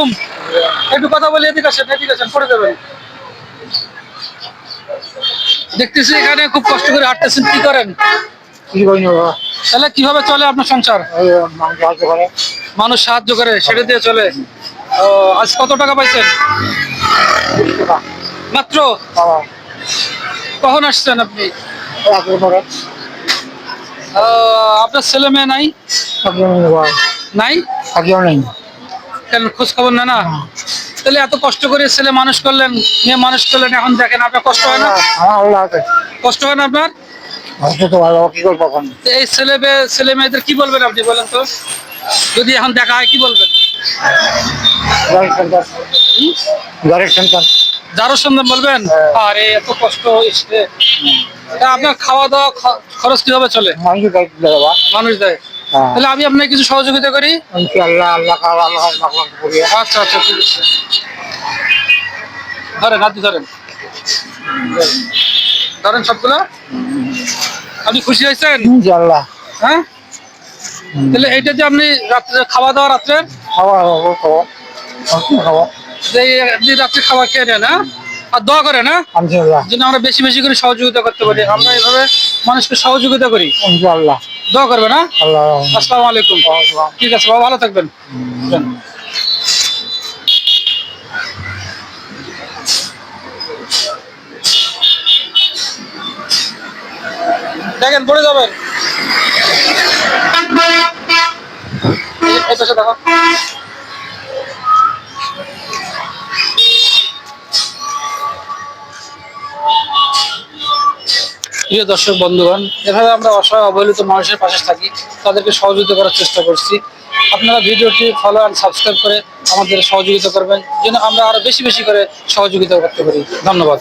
আলাইকুম। একটু কথা বলি, এদিকে আসেন, পড়ে যাবেন। দেখতেছি এখানে খুব কষ্ট করে হাঁটতেছেন, কি করেন? তাহলে কিভাবে চলে আপনার সংসার? মানুষ সাহায্য করে, সেটা দিয়ে চলে। ও, আজ কত টাকা পাইছেন? মাত্র? কখন আসছেন আপনি? আপনার ছেলে মেয়ে নাই? নাই? কেন খোঁজ খবর নেয় না? তাহলে এত কষ্ট করে ছেলে মানুষ করলেন, মেয়ে মানুষ করলেন, এখন দেখেন আপনার কষ্ট হয় না? কষ্ট হয় না আপনার? তো এই ছেলে মেয়েদের কি বলবেন আপনি, বলেন তো? যদি এখন দেখা হয় কি বলবেন? যারও সন্ধান বলবেন? আরে এত কষ্ট হয়েছে। তা আপনার খাওয়া দাওয়া খরচ কিভাবে চলে? মানুষ দেয়। তাহলে আমি আপনাকে কিছু সহযোগিতা করি। আচ্ছা আচ্ছা, ঠিক আছে। ধরেন, হাত দিয়ে ধরেন, ধরেন সবগুলো। আপনি খুশি হয়েছেন? হ্যাঁ, তাহলে এইটা যে আপনি রাত্রে খাওয়া দাওয়া, রাত্রে রাত্রে খাবার খেয়ে নেন, হ্যাঁ, আর দোয়া করেন, হ্যাঁ, যেন আমরা বেশি বেশি করে সহযোগিতা করতে পারি। আমরা এইভাবে মানুষকে সহযোগিতা করি। দোয়া করবেন, হ্যাঁ। আসসালামু আলাইকুম। ঠিক আছে বাবা, ভালো থাকবেন। দেখেন পড়ে যাবেন। এই পাশে দেখো। প্রিয় দর্শক বন্ধুগণ, এভাবে আমরা অসহায় অবহেলিত মানুষের পাশে থাকি, তাদেরকে সহযোগিতা করার চেষ্টা করছি। আপনারা ভিডিওটি ফলো অ্যান্ড সাবস্ক্রাইব করে আমাদের সহযোগিতা করবেন, যেন আমরা আরো বেশি বেশি করে সহযোগিতা করতে পারি। ধন্যবাদ।